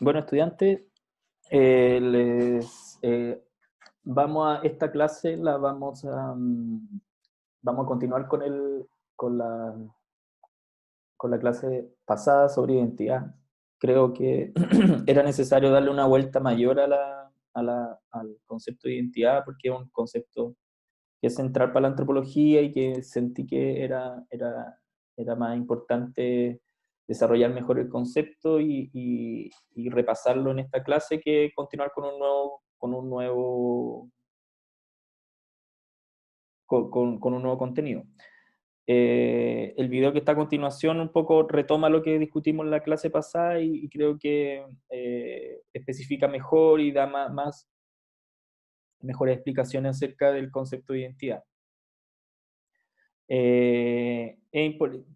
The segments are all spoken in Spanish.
Bueno, estudiantes, vamos a esta clase, vamos a continuar con la, con la clase pasada sobre identidad. Creo que era necesario darle una vuelta mayor al concepto de identidad, porque es un concepto que es central para la antropología y que sentí que era más importante desarrollar mejor el concepto y repasarlo en esta clase que continuar con un nuevo contenido. El video que está a continuación un poco retoma lo que discutimos en la clase pasada y creo que especifica mejor y da mejores explicaciones acerca del concepto de identidad.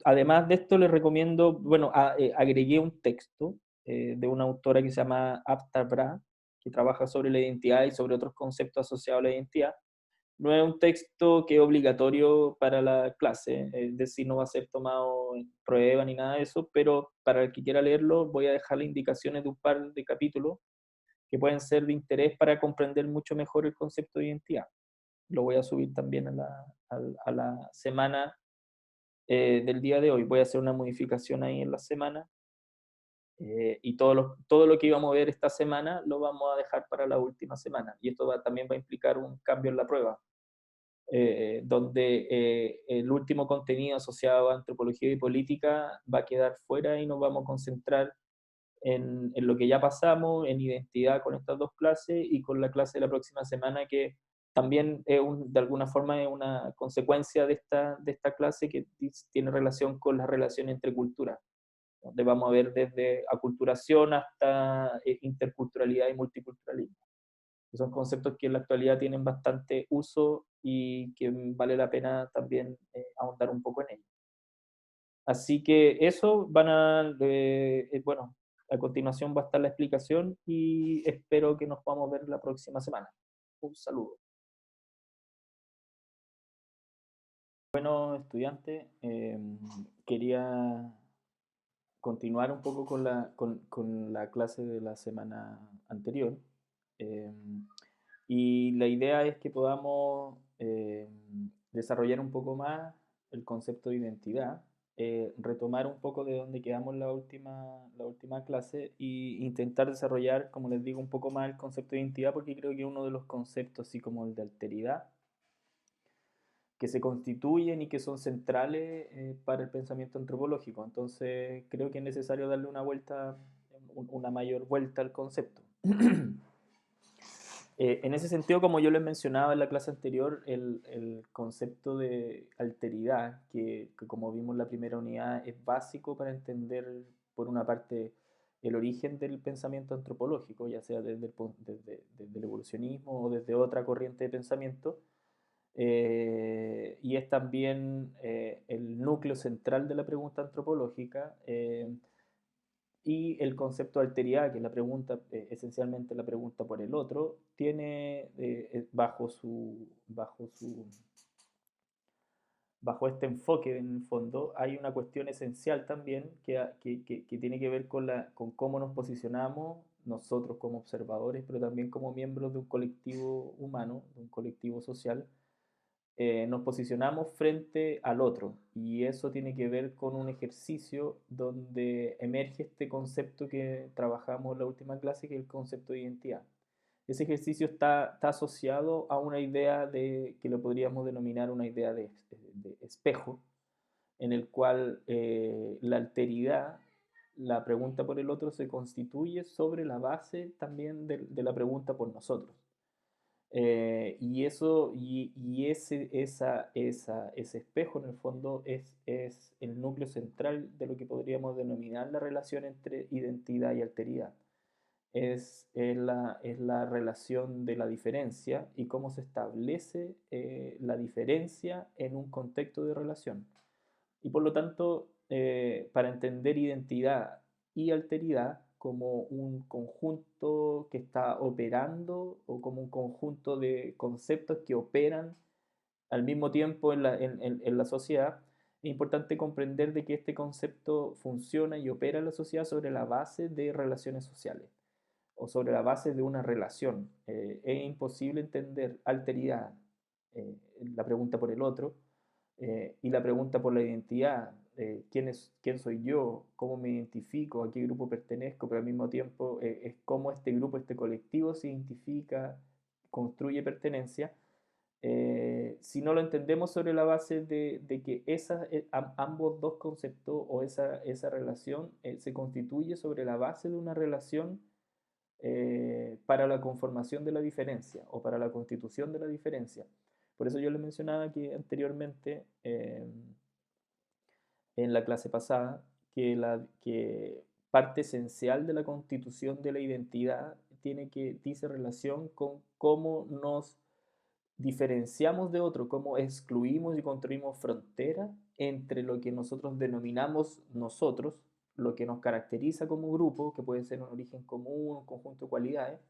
Además de esto, les recomiendo, bueno, agregué un texto de una autora que se llama Apta Bra, que trabaja sobre la identidad y sobre otros conceptos asociados a la identidad. No es un texto que es obligatorio para la clase, es decir, no va a ser tomado en prueba ni nada de eso, pero para el que quiera leerlo voy a dejar las indicaciones de un par de capítulos que pueden ser de interés para comprender mucho mejor el concepto de identidad. Lo voy a subir también a la semana del día de hoy. Voy a hacer una modificación ahí en la semana y todo lo que íbamos a ver esta semana lo vamos a dejar para la última semana. Y esto también va a implicar un cambio en la prueba, donde el último contenido asociado a antropología y política va a quedar fuera y nos vamos a concentrar en lo que ya pasamos, en identidad con estas dos clases y con la clase de la próxima semana que también de alguna forma es una consecuencia de esta clase que tiene relación con la relación entre culturas, donde vamos a ver desde aculturación hasta interculturalidad y multiculturalismo. Son conceptos que en la actualidad tienen bastante uso y que vale la pena también ahondar un poco en ellos. Así que eso bueno, a continuación va a estar la explicación y espero que nos podamos ver la próxima semana. Un saludo. Bueno, estudiante, quería continuar un poco con la clase de la semana anterior. Eh, y la idea es que podamos desarrollar un poco más el concepto de identidad, retomar un poco de donde quedamos la última clase e intentar desarrollar, como les digo, un poco más el concepto de identidad, porque creo que es uno de los conceptos, así como el de alteridad, que se constituyen y que son centrales para el pensamiento antropológico. Entonces creo que es necesario darle una mayor vuelta al concepto. En ese sentido, como yo les mencionaba en la clase anterior, el concepto de alteridad, que como vimos en la primera unidad, es básico para entender, por una parte, el origen del pensamiento antropológico, ya sea desde el evolucionismo o desde otra corriente de pensamiento, y es también el núcleo central de la pregunta antropológica, y el concepto de alteridad, que es la pregunta, esencialmente la pregunta por el otro, tiene bajo este enfoque, en el fondo, hay una cuestión esencial también que tiene que ver con cómo nos posicionamos nosotros como observadores, pero también como miembros de un colectivo humano, de un colectivo social. Nos posicionamos frente al otro y eso tiene que ver con un ejercicio donde emerge este concepto que trabajamos en la última clase, que es el concepto de identidad. Ese ejercicio está asociado a una idea que lo podríamos denominar una idea de espejo, en el cual la alteridad, la pregunta por el otro, se constituye sobre la base también de la pregunta por nosotros. Ese espejo, en el fondo, es el núcleo central de lo que podríamos denominar la relación entre identidad y alteridad. Es la relación de la diferencia y cómo se establece la diferencia en un contexto de relación. Y por lo tanto, para entender identidad y alteridad como un conjunto que está operando o como un conjunto de conceptos que operan al mismo tiempo en la sociedad, Es importante comprender de que este concepto funciona y opera en la sociedad sobre la base de relaciones sociales o sobre la base de una relación. Es imposible entender alteridad, eh, la pregunta por el otro, y la pregunta por la identidad, quién soy yo, cómo me identifico, a qué grupo pertenezco, pero al mismo tiempo es cómo este grupo, este colectivo se identifica, construye pertenencia. Si no lo entendemos sobre la base de que ambos dos conceptos o esa relación se constituye sobre la base de una relación para la conformación de la diferencia o para la constitución de la diferencia. Por eso yo les mencionaba que anteriormente, en la clase pasada, que parte esencial de la constitución de la identidad dice relación con cómo nos diferenciamos de otro, cómo excluimos y construimos fronteras entre lo que nosotros denominamos nosotros, lo que nos caracteriza como grupo, que puede ser un origen común, un conjunto de cualidades,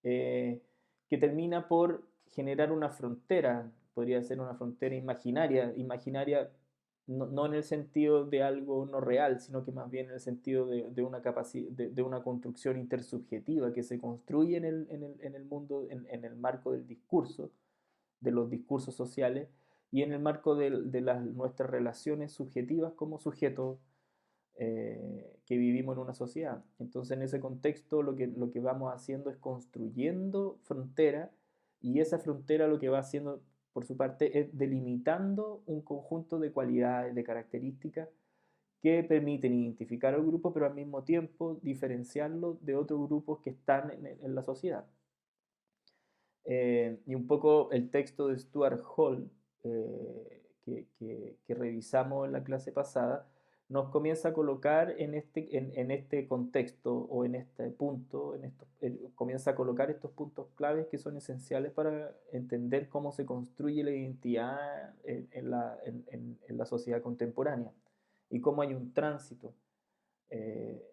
eh, que termina por generar una frontera, podría ser una frontera imaginaria, imaginaria no en el sentido de algo no real, sino que más bien en el sentido de una, de una construcción intersubjetiva que se construye en el mundo, en el marco del discurso, de los discursos sociales y en el marco nuestras relaciones subjetivas como sujetos que vivimos en una sociedad. Entonces, en ese contexto, lo que vamos haciendo es construyendo fronteras y esa frontera lo que va haciendo, por su parte, es delimitando un conjunto de cualidades, de características que permiten identificar al grupo, pero al mismo tiempo diferenciarlo de otros grupos que están en la sociedad. Y un poco el texto de Stuart Hall, que revisamos en la clase pasada, nos comienza a colocar en este contexto o en este punto, comienza a colocar estos puntos claves que son esenciales para entender cómo se construye la identidad en la sociedad contemporánea y cómo hay un tránsito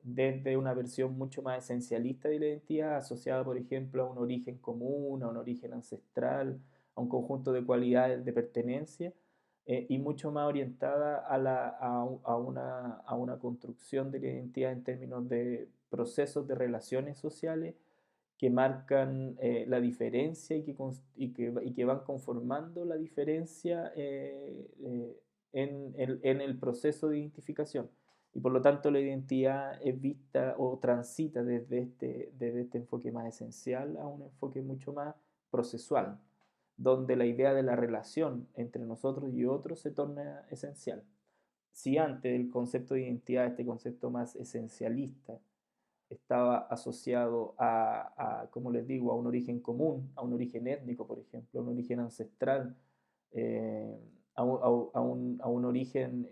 desde una versión mucho más esencialista de la identidad, asociada, por ejemplo, a un origen común, a un origen ancestral, a un conjunto de cualidades de pertenencia, y mucho más orientada a una construcción de la identidad en términos de procesos de relaciones sociales que marcan la diferencia y que van conformando la diferencia en el proceso de identificación. Y por lo tanto la identidad es vista o transita desde este enfoque más esencial a un enfoque mucho más procesual, donde la idea de la relación entre nosotros y otros se torna esencial. Si antes el concepto de identidad, este concepto más esencialista, estaba asociado como les digo, a un origen común, a un origen étnico, por ejemplo, a un origen ancestral, eh, a un origen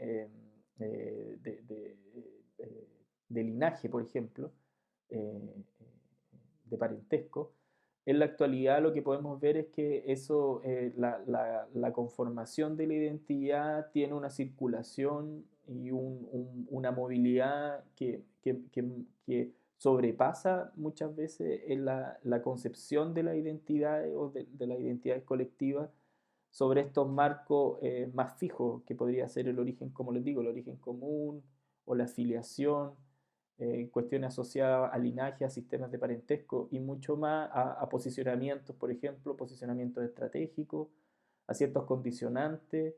de linaje, por ejemplo, eh, de parentesco. En la actualidad lo que podemos ver es que eso, la conformación de la identidad tiene una circulación y una movilidad que sobrepasa muchas veces en la concepción de la identidad o de las identidades colectivas sobre estos marcos más fijos, que podría ser el origen, como les digo, el origen común o la afiliación, cuestiones asociadas a linaje, a sistemas de parentesco y mucho más a posicionamientos, por ejemplo, posicionamientos estratégicos, a ciertos condicionantes,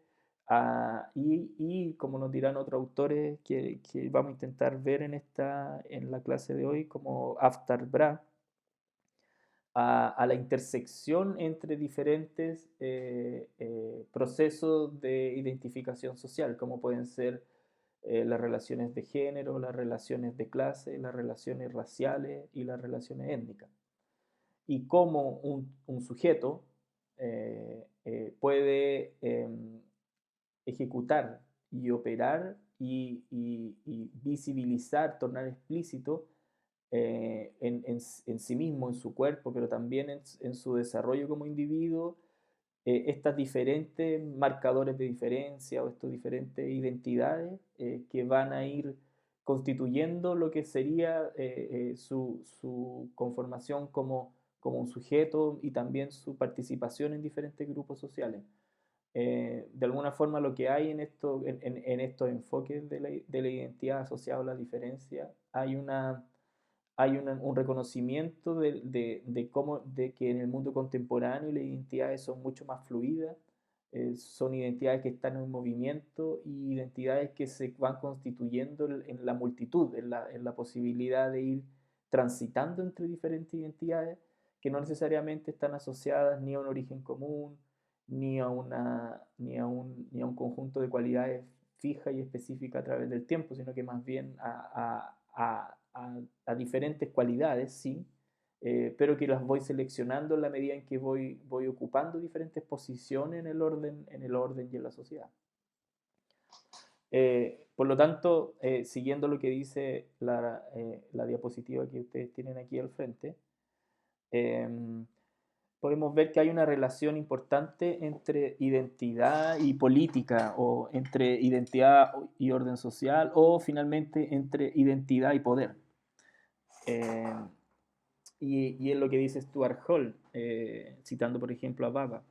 y como nos dirán otros autores que vamos a intentar ver en la clase de hoy, como Aftar Bra, a la intersección entre diferentes procesos de identificación social, como pueden ser las relaciones de género, las relaciones de clase, las relaciones raciales y las relaciones étnicas. Y cómo un sujeto puede ejecutar y operar y visibilizar, tornar explícito en sí mismo, en su cuerpo, pero también en su desarrollo como individuo, estas diferentes marcadores de diferencia o estas diferentes identidades que van a ir constituyendo lo que sería su conformación como un sujeto y también su participación en diferentes grupos sociales. De alguna forma lo que hay en estos enfoques de la identidad asociados a la diferencia, un reconocimiento de que en el mundo contemporáneo las identidades son mucho más fluidas, son identidades que están en movimiento y identidades que se van constituyendo en la multitud, en la posibilidad de ir transitando entre diferentes identidades que no necesariamente están asociadas ni a un origen común, ni a un conjunto de cualidades fijas y específicas a través del tiempo, sino que más bien a diferentes cualidades, sí, pero que las voy seleccionando en la medida en que voy ocupando diferentes posiciones en el orden y en la sociedad. Por lo tanto, siguiendo lo que dice la diapositiva que ustedes tienen aquí al frente, podemos ver que hay una relación importante entre identidad y política, o entre identidad y orden social, o finalmente entre identidad y poder. Y es lo que dice Stuart Hall, citando por ejemplo a Baba.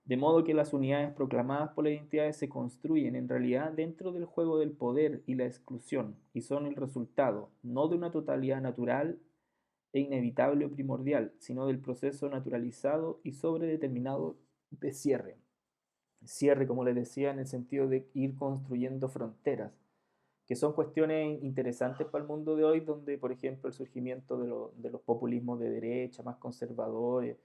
De modo que las unidades proclamadas por las identidades se construyen en realidad dentro del juego del poder y la exclusión, y son el resultado no de una totalidad natural e inevitable o primordial, sino del proceso naturalizado y sobredeterminado de cierre. Cierre, como les decía, en el sentido de ir construyendo fronteras, que son cuestiones interesantes para el mundo de hoy, donde, por ejemplo, el surgimiento de los populismos de derecha, más conservadores,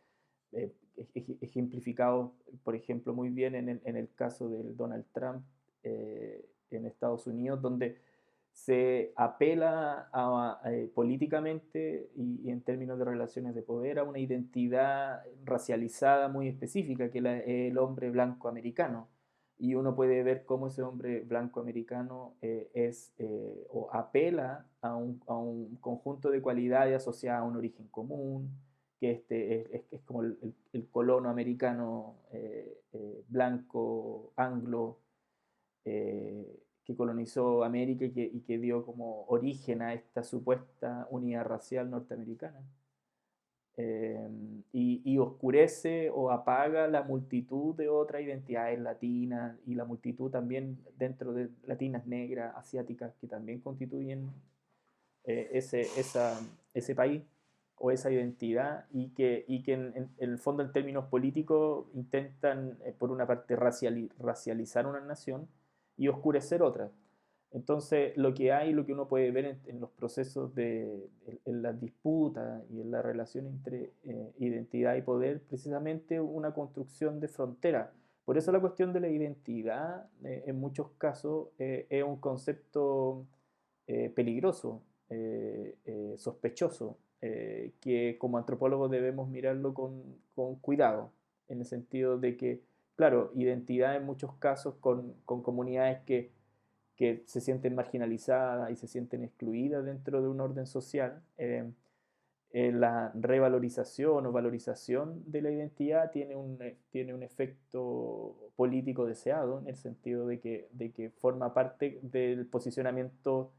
ejemplificados, por ejemplo, muy bien en el caso del Donald Trump en Estados Unidos, donde se apela políticamente y en términos de relaciones de poder a una identidad racializada muy específica, que es el hombre blanco americano. Y uno puede ver cómo ese hombre blanco americano o apela a un conjunto de cualidades asociadas a un origen común, que es como el colono americano blanco, anglo, que colonizó América y que dio como origen a esta supuesta unidad racial norteamericana. Y oscurece o apaga la multitud de otras identidades latinas y la multitud también dentro de latinas, negras, asiáticas, que también constituyen ese país o esa identidad, y que en el fondo, en términos políticos, intentan por una parte racializar una nación y oscurecer otra. Entonces, lo que uno puede ver en los procesos en las disputas y en la relación entre identidad y poder, precisamente una construcción de fronteras. Por eso la cuestión de la identidad, en muchos casos, es un concepto peligroso, sospechoso, que como antropólogos debemos mirarlo con cuidado, en el sentido de que, claro, identidad en muchos casos con comunidades que se sienten marginalizadas y se sienten excluidas dentro de un orden social. La revalorización o valorización de la identidad tiene un efecto político deseado, en el sentido de que forma parte del posicionamiento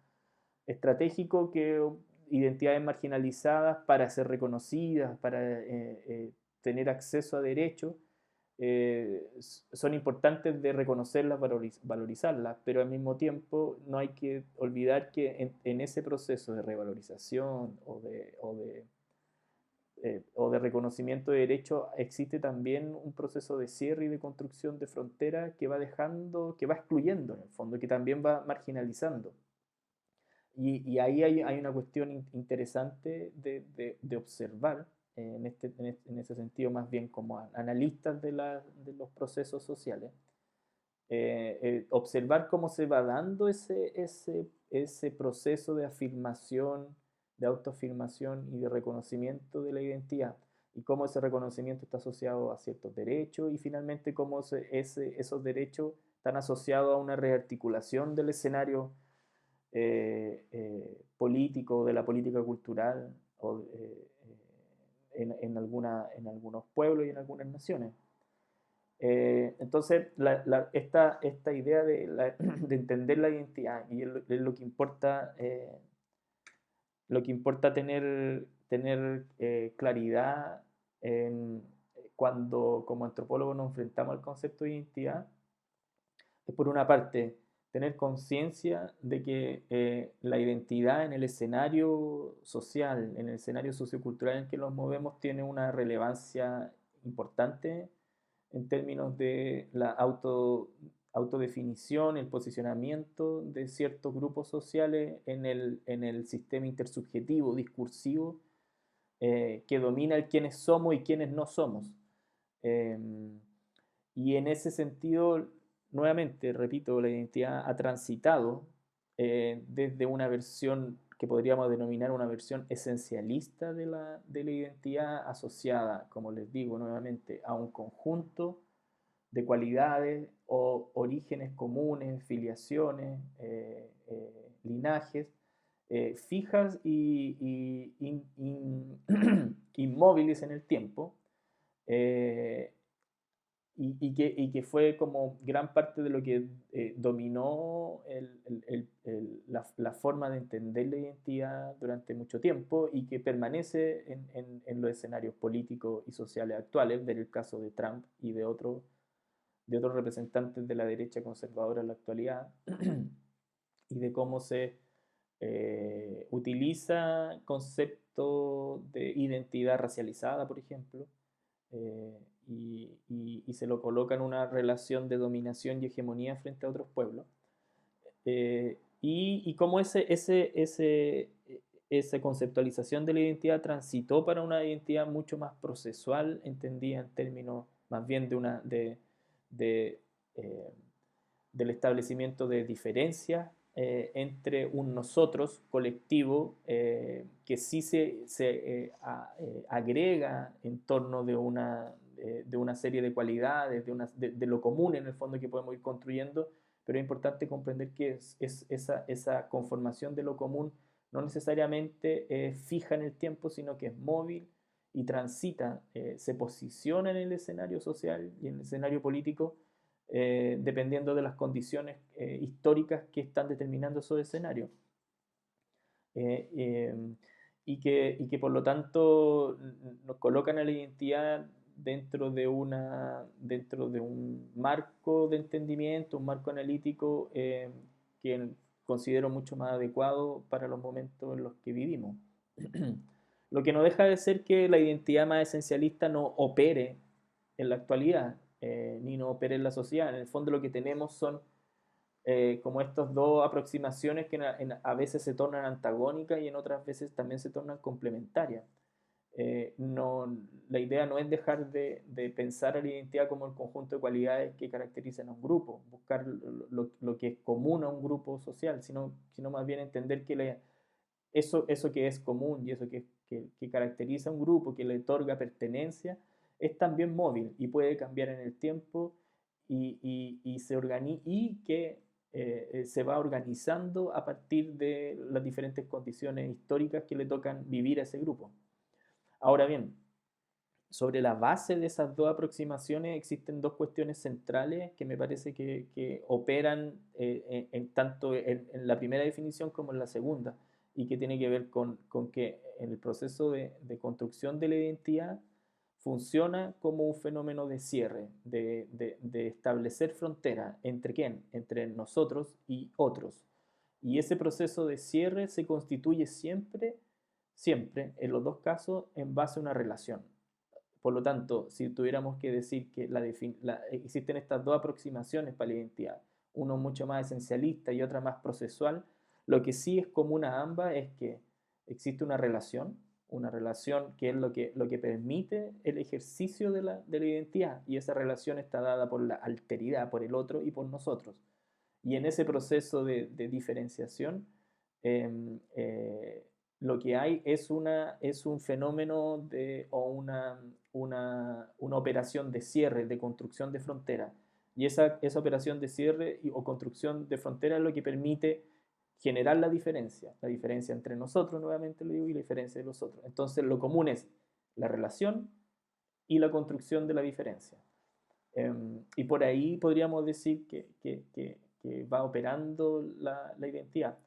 estratégico que identidades marginalizadas, para ser reconocidas, para tener acceso a derechos, son importantes de reconocerlas, valorizarlas, pero al mismo tiempo no hay que olvidar que en ese proceso de revalorización o de reconocimiento de derechos existe también un proceso de cierre y de construcción de fronteras que va excluyendo en el fondo, que también va marginalizando. Y ahí hay una cuestión interesante de observar, en ese sentido, más bien como analistas de los procesos sociales, observar cómo se va dando ese proceso de afirmación, de autoafirmación y de reconocimiento de la identidad, y cómo ese reconocimiento está asociado a ciertos derechos, y finalmente cómo esos derechos están asociados a una rearticulación del escenario político, de la política cultural, en algunos pueblos y en algunas naciones. Entonces, esta idea de entender la identidad, y es lo que importa, tener claridad en cuando como antropólogos nos enfrentamos al concepto de identidad, es por una parte tener conciencia de que la identidad en el escenario social, en el escenario sociocultural en que nos movemos, tiene una relevancia importante en términos de la autodefinición, el posicionamiento de ciertos grupos sociales en el sistema intersubjetivo, discursivo, que domina el quiénes somos y quiénes no somos. Eh, y en ese sentido, nuevamente, repito, la identidad ha transitado desde una versión que podríamos denominar una versión esencialista de la identidad asociada, como les digo nuevamente, a un conjunto de cualidades o orígenes comunes, filiaciones, linajes, fijas y inmóviles en el tiempo, eh, y que fue como gran parte de lo que dominó la forma de entender la identidad durante mucho tiempo y que permanece en los escenarios políticos y sociales actuales, ver el caso de Trump y de otros representantes de la derecha conservadora en la actualidad, y de cómo se utiliza concepto de identidad racializada, por ejemplo, eh, y se lo coloca en una relación de dominación y hegemonía frente a otros pueblos. Y cómo esa conceptualización de la identidad transitó para una identidad mucho más procesual, entendida en términos más bien de, eh, del establecimiento de diferencias entre un nosotros colectivo que sí se agrega en torno de una serie de cualidades, de lo común en el fondo que podemos ir construyendo, pero es importante comprender que esa conformación de lo común no necesariamente es fija en el tiempo, sino que es móvil y transita, se posiciona en el escenario social y en el escenario político dependiendo de las condiciones históricas que están determinando esos escenarios. Eh, eh, y que por lo tanto nos colocan a la identidad dentro de un marco de entendimiento, un marco analítico que considero mucho más adecuado para los momentos en los que vivimos. Lo que no deja de ser que la identidad más esencialista no opere en la actualidad, ni no opere en la sociedad. En el fondo lo que tenemos son como estas dos aproximaciones que a veces se tornan antagónicas y en otras veces también se tornan complementarias. No, la idea no es dejar de pensar a la identidad como el conjunto de cualidades que caracterizan a un grupo, buscar lo que es común a un grupo social, sino más bien entender que eso que es común y eso que caracteriza a un grupo, que le otorga pertenencia, es también móvil y puede cambiar en el tiempo y que se va organizando a partir de las diferentes condiciones históricas que le tocan vivir a ese grupo. Ahora bien, sobre la base de esas dos aproximaciones existen dos cuestiones centrales que me parece que operan tanto en la primera definición como en la segunda, y que tiene que ver con que en el proceso de construcción de la identidad funciona como un fenómeno de cierre, de establecer fronteras. ¿Entre quién? Entre nosotros y otros. Y ese proceso de cierre se constituye siempre, siempre, en los dos casos, en base a una relación. Por lo tanto, si tuviéramos que decir que existen estas dos aproximaciones para la identidad, uno mucho más esencialista y otra más procesual, lo que sí es común a ambas es que existe una relación que es lo que permite el ejercicio de la identidad, y esa relación está dada por la alteridad, por el otro y por nosotros. Y en ese proceso de diferenciación, eh, eh, lo que hay es un fenómeno o una operación de cierre, de construcción de frontera. Y esa operación de cierre o construcción de frontera es lo que permite generar la diferencia entre nosotros, nuevamente lo digo, y la diferencia de los otros. Entonces, lo común es la relación y la construcción de la diferencia. Y por ahí podríamos decir que va operando la identidad.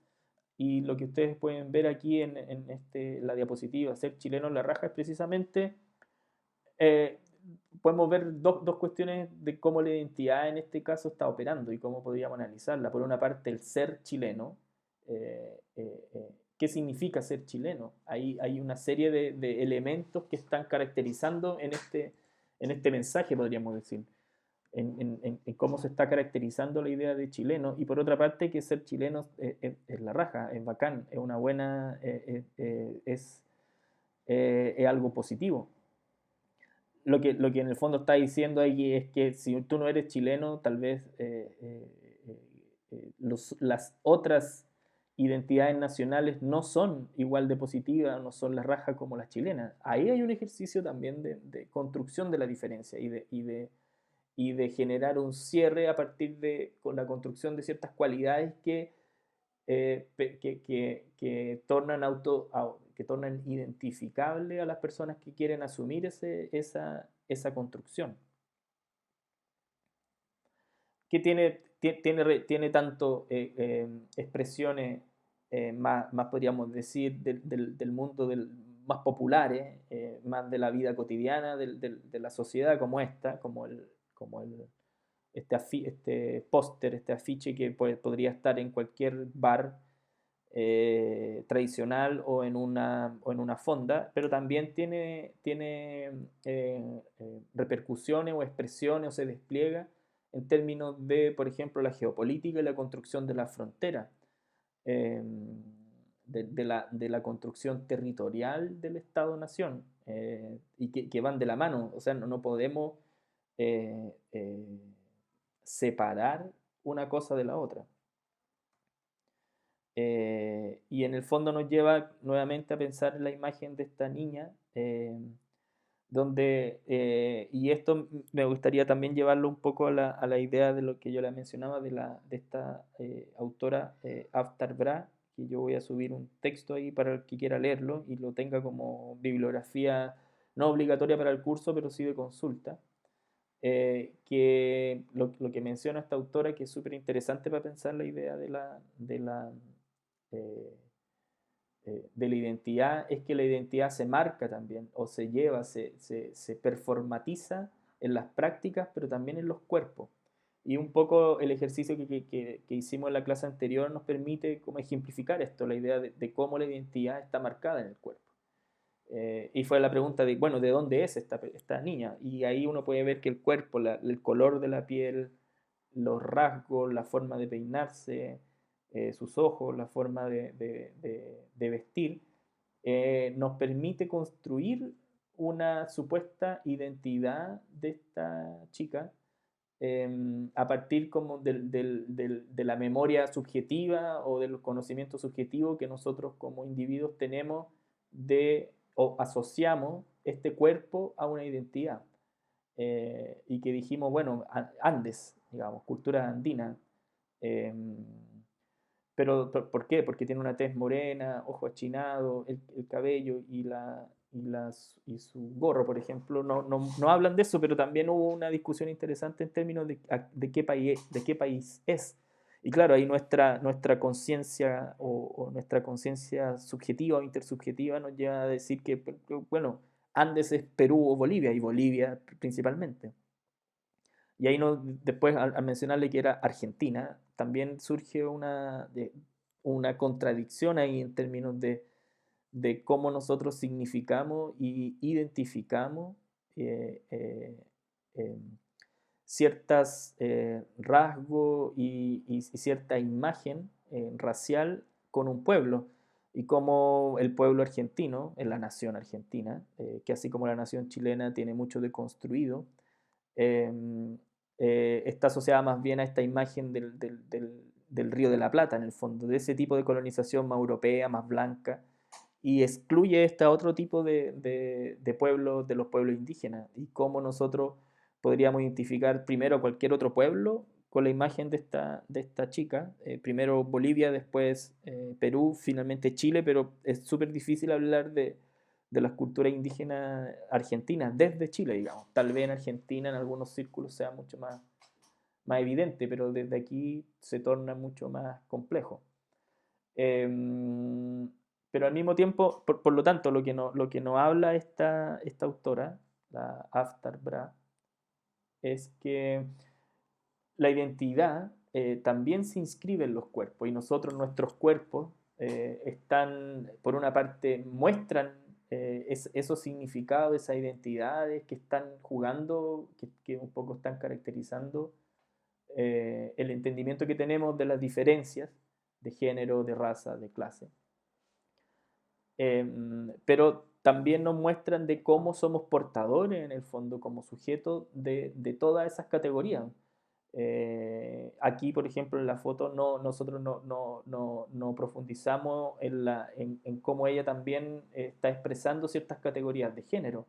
Y lo que ustedes pueden ver aquí en la diapositiva, ser chileno en la raja, es precisamente podemos ver dos cuestiones de cómo la identidad en este caso está operando y cómo podríamos analizarla. Por una parte, el ser chileno. ¿Qué significa ser chileno? Hay una serie de elementos que están caracterizando en este mensaje, podríamos decir, en cómo se está caracterizando la idea de chileno. Y por otra parte, que ser chileno es la raja, es bacán, es una buena, es algo positivo. Lo que en el fondo está diciendo ahí es que si tú no eres chileno, tal vez las otras identidades nacionales no son igual de positivas, no son la raja como las chilenas. Ahí hay un ejercicio también de construcción de la diferencia y de generar un cierre a partir de con la construcción de ciertas cualidades que tornan identificable a las personas que quieren asumir esa construcción. Que tiene tanto expresiones más, podríamos decir, del mundo más populares, más de la vida cotidiana, de la sociedad como esta, como este póster, este afiche que podría estar en cualquier bar tradicional o en una fonda, pero también tiene repercusiones o expresiones o se despliega en términos de, por ejemplo, la geopolítica y la construcción de la frontera, eh, de la construcción territorial del Estado-Nación, y que van de la mano. O sea, no podemos eh, eh, separar una cosa de la otra. Y en el fondo nos lleva nuevamente a pensar en la imagen de esta niña, y esto me gustaría también llevarlo un poco a la idea de lo que yo le mencionaba de esta autora Aftar Bra, que yo voy a subir un texto ahí para el que quiera leerlo y lo tenga como bibliografía no obligatoria para el curso, pero sí de consulta. Que lo que menciona esta autora, que es súper interesante para pensar la idea eh, de la identidad, es que la identidad se marca también, o se lleva, se performatiza en las prácticas, pero también en los cuerpos. Y un poco el ejercicio que hicimos en la clase anterior nos permite como ejemplificar esto, la idea de cómo la identidad está marcada en el cuerpo. Y fue la pregunta de, bueno, ¿de dónde es esta niña? Y ahí uno puede ver que el cuerpo, el color de la piel, los rasgos, la forma de peinarse, sus ojos, la forma de vestir, nos permite construir una supuesta identidad de esta chica a partir como de la memoria subjetiva o del conocimiento subjetivo que nosotros como individuos tenemos o asociamos este cuerpo a una identidad. Y que dijimos, bueno, Andes, digamos, cultura andina. Eh, pero ¿por qué? Porque tiene una tez morena, ojo achinado, el cabello y su gorro, por ejemplo, no hablan de eso, pero también hubo una discusión interesante en términos de de qué país es. Y claro, ahí nuestra conciencia o nuestra conciencia subjetiva o intersubjetiva nos lleva a decir que, bueno, Andes es Perú o Bolivia, y Bolivia principalmente. Y ahí después, al mencionarle que era Argentina, también surge una contradicción ahí en términos de cómo nosotros significamos y identificamos eh, eh, eh, ciertos rasgos y cierta imagen racial con un pueblo. Y como el pueblo argentino, en la nación argentina, que así como la nación chilena tiene mucho de construido, eh, está asociada más bien a esta imagen del Río de la Plata, en el fondo, de ese tipo de colonización más europea, más blanca, y excluye este otro tipo de pueblos, de los pueblos indígenas, y cómo nosotros podríamos identificar primero cualquier otro pueblo con la imagen de esta chica, primero Bolivia, después Perú, finalmente Chile, pero es súper difícil hablar de las culturas indígenas argentinas desde Chile, digamos. Tal vez en Argentina en algunos círculos sea mucho más evidente, pero desde aquí se torna mucho más complejo. Pero al mismo tiempo, por lo tanto, lo que nos habla esta autora la Aftar Bra, es que la identidad también se inscribe en los cuerpos y nosotros, nuestros cuerpos, están, por una parte, muestran esos significados, esas identidades que están jugando, que un poco están caracterizando el entendimiento que tenemos de las diferencias de género, de raza, de clase. Pero también nos muestran de cómo somos portadores, en el fondo, como sujetos de todas esas categorías. Aquí, por ejemplo, en la foto nosotros no profundizamos en cómo ella también está expresando ciertas categorías de género,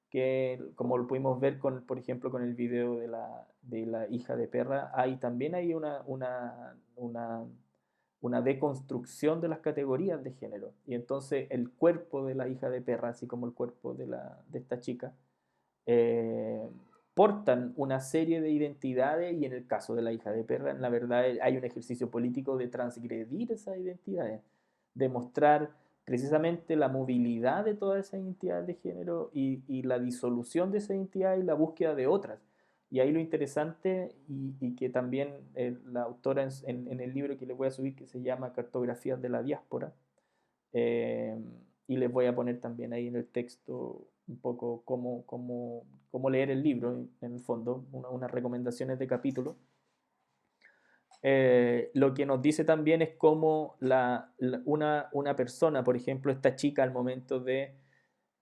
que como lo pudimos ver, por ejemplo, con el video de la hija de perra, ahí también hay una deconstrucción de las categorías de género. Y entonces el cuerpo de la hija de perra, así como el cuerpo de esta chica, eh, portan una serie de identidades y en el caso de la hija de perra, en la verdad hay un ejercicio político de transgredir esas identidades, de mostrar precisamente la movilidad de todas esas identidades de género y la disolución de esa identidad y la búsqueda de otras. Y ahí lo interesante y que también la autora en el libro que les voy a subir, que se llama Cartografías de la Diáspora, eh, y les voy a poner también ahí en el texto un poco cómo leer el libro, en el fondo, unas recomendaciones de capítulo. Lo que nos dice también es cómo una persona, por ejemplo, esta chica al momento de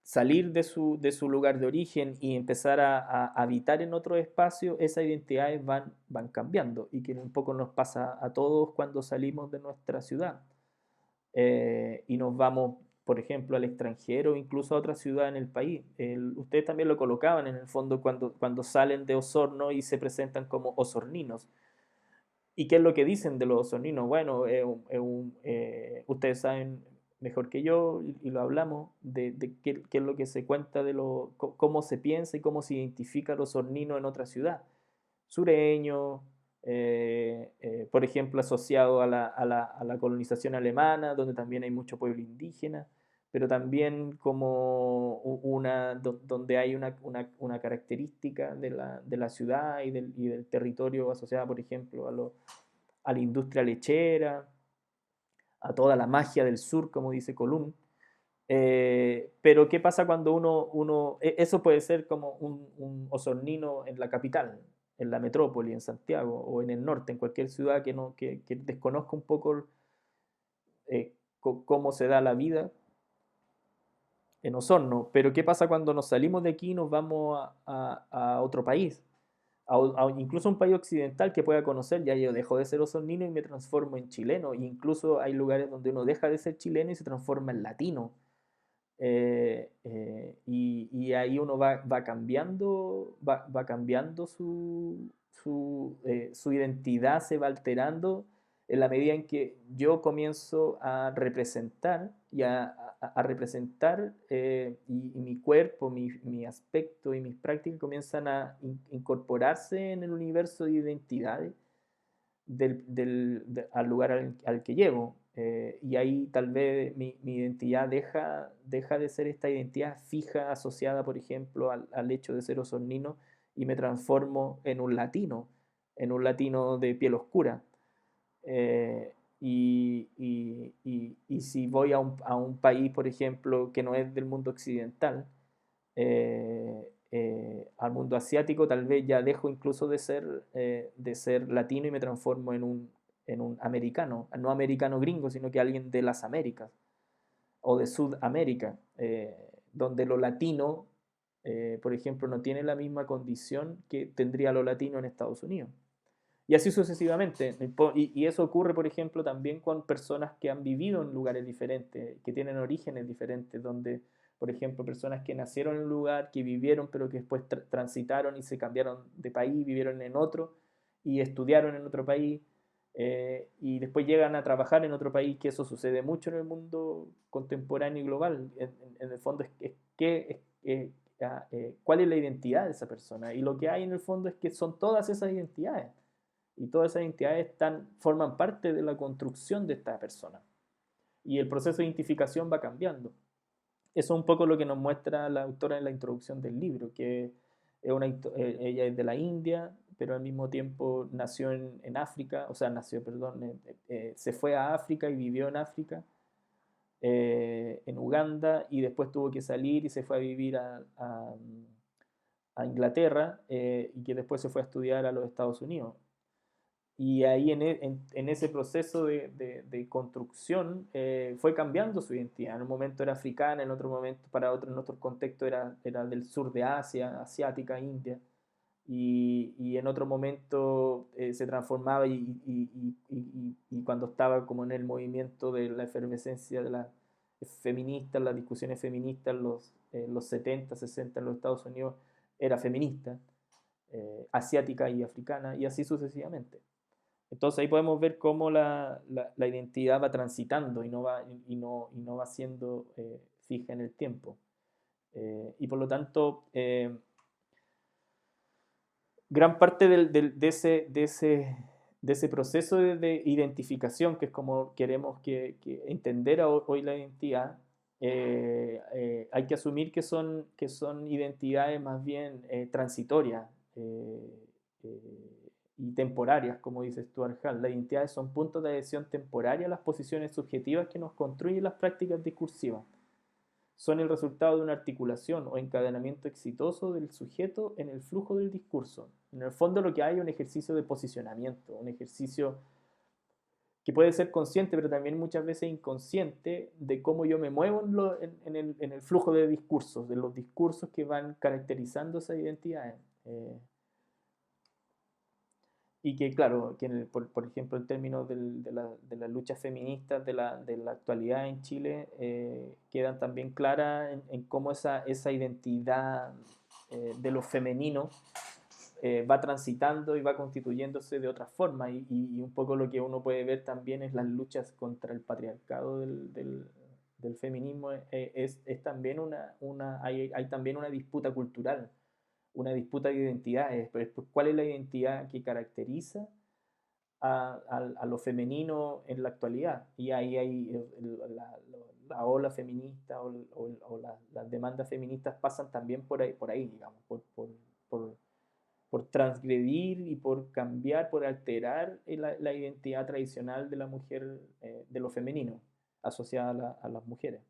salir de su lugar de origen y empezar a habitar en otro espacio, esas identidades van cambiando y que un poco nos pasa a todos cuando salimos de nuestra ciudad y nos vamos, por ejemplo, al extranjero, incluso a otra ciudad en el país. Ustedes también lo colocaban en el fondo cuando salen de Osorno y se presentan como osorninos. ¿Y qué es lo que dicen de los osorninos? Bueno, ustedes saben mejor que yo y lo hablamos de qué es lo que se cuenta cómo se piensa y cómo se identifica los osorninos en otra ciudad. Sureño, por ejemplo, asociado a la colonización alemana, donde también hay mucho pueblo indígena, pero también como donde hay una característica de la ciudad y del territorio asociada, por ejemplo, a la industria lechera, a toda la magia del sur, como dice Colún. Pero ¿qué pasa cuando eso puede ser como un osornino en la capital, en la metrópoli, en Santiago, o en el norte, en cualquier ciudad que desconozca un poco cómo se da la vida en Osorno? Pero ¿qué pasa cuando nos salimos de aquí y nos vamos a otro país? Incluso un país occidental que pueda conocer, ya yo dejo de ser osornino y me transformo en chileno. E incluso hay lugares donde uno deja de ser chileno y se transforma en latino. Y ahí uno va cambiando, va cambiando su identidad, se va alterando en la medida en que yo comienzo a representar a representar y mi cuerpo, mi aspecto y mis prácticas comienzan a incorporarse en el universo de identidades al lugar al que llego. Y ahí tal vez mi identidad deja de ser esta identidad fija asociada, por ejemplo, al hecho de ser osornino y me transformo en un latino de piel oscura. Y si voy a un país, por ejemplo, que no es del mundo occidental, al mundo asiático, tal vez ya dejo incluso de ser latino y me transformo en un americano, no americano gringo, sino que alguien de las Américas o de Sudamérica, donde lo latino, por ejemplo, no tiene la misma condición que tendría lo latino en Estados Unidos. Y así sucesivamente. Y eso ocurre, por ejemplo, también con personas que han vivido en lugares diferentes, que tienen orígenes diferentes, donde, por ejemplo, personas que nacieron en un lugar, que vivieron, pero que después transitaron y se cambiaron de país, vivieron en otro y estudiaron en otro país. Y después llegan a trabajar en otro país, que eso sucede mucho en el mundo contemporáneo y global. En el fondo cuál es la identidad de esa persona. Y lo que hay en el fondo es que son todas esas identidades y todas esas identidades forman parte de la construcción de esta persona. Y el proceso de identificación va cambiando. Eso es un poco lo que nos muestra la autora en la introducción del libro, que ella es de la India, pero al mismo tiempo nació en África, o sea, nació, perdón, se fue a África y vivió en África, en Uganda, y después tuvo que salir y se fue a vivir a Inglaterra, y que después se fue a estudiar a los Estados Unidos. Y ahí en ese proceso de construcción fue cambiando su identidad. En un momento era africana, en otro momento, en otro contexto era del sur de Asia, asiática, India. Y en otro momento se transformaba y cuando estaba como en el movimiento de la efervescencia de las feministas, las discusiones feministas, los 70, 60 en los Estados Unidos, era feminista, asiática y africana, y así sucesivamente. Entonces ahí podemos ver cómo la identidad va transitando y no va siendo fija en el tiempo. Y por lo tanto, gran parte de ese proceso de identificación, que es como queremos que entender hoy la identidad, hay que asumir que son identidades más bien transitorias. Y temporarias, como dice Stuart Hall. Las identidades son puntos de adhesión temporaria a las posiciones subjetivas que nos construyen las prácticas discursivas. Son el resultado de una articulación o encadenamiento exitoso del sujeto en el flujo del discurso. En el fondo lo que hay es un ejercicio de posicionamiento, un ejercicio que puede ser consciente, pero también muchas veces inconsciente, de cómo yo me muevo en el flujo de discursos, de los discursos que van caracterizando esa identidad. Y que, claro, que por ejemplo, en términos de las luchas feministas de la actualidad en Chile, quedan también claras en cómo esa identidad de lo femenino va transitando y va constituyéndose de otra forma. Y un poco lo que uno puede ver también es las luchas contra el patriarcado del feminismo. Es también hay también una disputa cultural, una disputa de identidades. ¿Cuál es la identidad que caracteriza a lo femenino en la actualidad? Y ahí hay la ola feminista o las demandas feministas pasan también por ahí digamos, por, por transgredir y por cambiar, por alterar la identidad tradicional de la mujer, de lo femenino, asociada a las mujeres.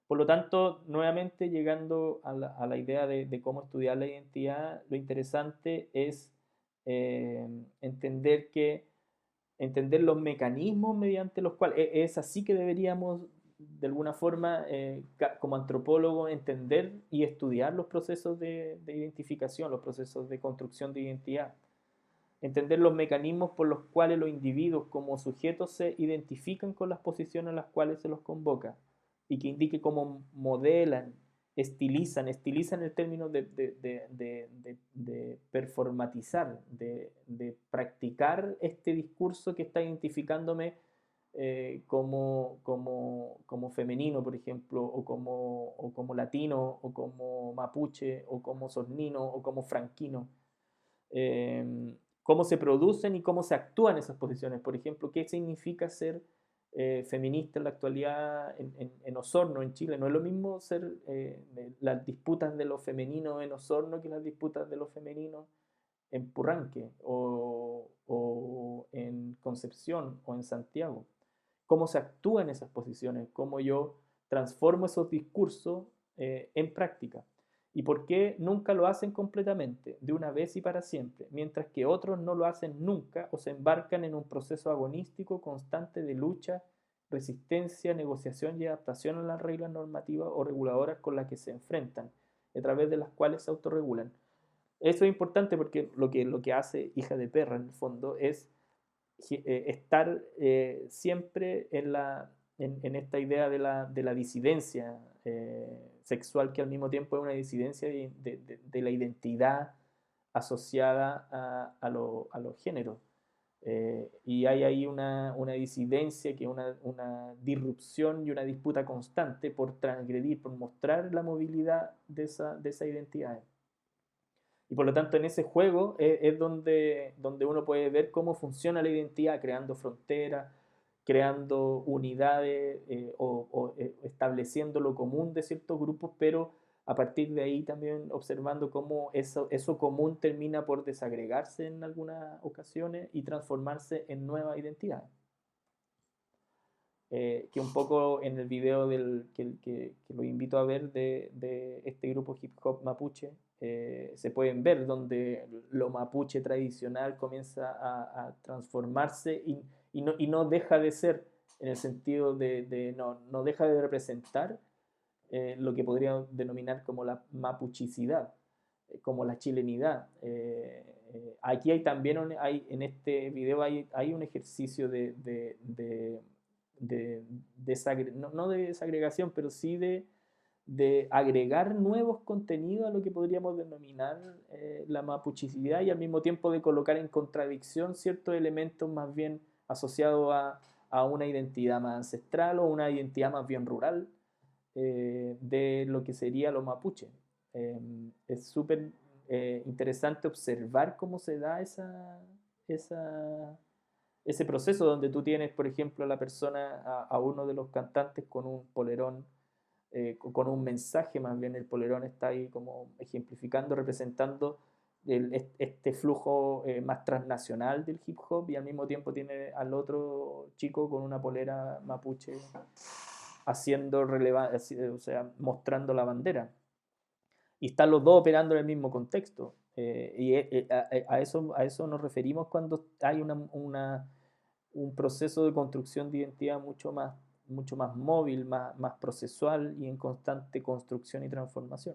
Por lo tanto, nuevamente llegando a la idea de cómo estudiar la identidad, lo interesante es entender entender los mecanismos mediante los cuales es así que deberíamos de alguna forma como antropólogos entender y estudiar los procesos de identificación, los procesos de construcción de identidad, entender los mecanismos por los cuales los individuos como sujetos se identifican con las posiciones en las cuales se los convoca y que indique cómo modelan, estilizan el término de performatizar, practicar este discurso que está identificándome como femenino, por ejemplo, o como latino, o como mapuche, o como sornino, o como franquino. Cómo se producen y cómo se actúan esas posiciones. Por ejemplo, qué significa ser feminista en la actualidad en Osorno, en Chile. No es lo mismo ser las disputas de lo femenino en Osorno que las disputas de lo femenino en Purranque o en Concepción o en Santiago. Cómo se actúa en esas posiciones, cómo yo transformo esos discursos en práctica. ¿Y por qué nunca lo hacen completamente, de una vez y para siempre, mientras que otros no lo hacen nunca o se embarcan en un proceso agonístico constante de lucha, resistencia, negociación y adaptación a las reglas normativas o reguladoras con las que se enfrentan, a través de las cuales se autorregulan? Eso es importante porque lo que hace Hija de Perra en el fondo es estar siempre en esta idea de la disidencia sexual, que al mismo tiempo es una disidencia de la identidad asociada a los géneros. Y hay ahí una disidencia, que es una disrupción y una disputa constante por transgredir, por mostrar la movilidad de esa identidad. Y por lo tanto en ese juego es donde uno puede ver cómo funciona la identidad, creando fronteras, creando unidades estableciendo lo común de ciertos grupos, pero a partir de ahí también observando cómo eso común termina por desagregarse en algunas ocasiones y transformarse en nuevas identidades. Que un poco en el video que lo invito a ver de este grupo hip hop mapuche, se pueden ver donde lo mapuche tradicional comienza a transformarse y no deja de ser, en el sentido no deja de representar lo que podría denominar como la mapuchicidad, como la chilenidad. Aquí hay también, en este video hay un ejercicio no de desagregación, pero sí de agregar nuevos contenidos a lo que podríamos denominar la mapuchicidad, y al mismo tiempo de colocar en contradicción ciertos elementos más bien asociados a una identidad más ancestral o una identidad más bien rural de lo que sería lo mapuche. Es súper interesante observar cómo se da esa, ese proceso donde tú tienes, por ejemplo, a la persona, a uno de los cantantes con un polerón, con un mensaje, más bien el polerón está ahí como ejemplificando, representando este flujo más transnacional del hip hop, y al mismo tiempo tiene al otro chico con una polera mapuche haciendo relevancia, o sea, mostrando la bandera. Y están los dos operando en el mismo contexto. A eso nos referimos cuando hay un proceso de construcción de identidad mucho más móvil, más procesual y en constante construcción y transformación.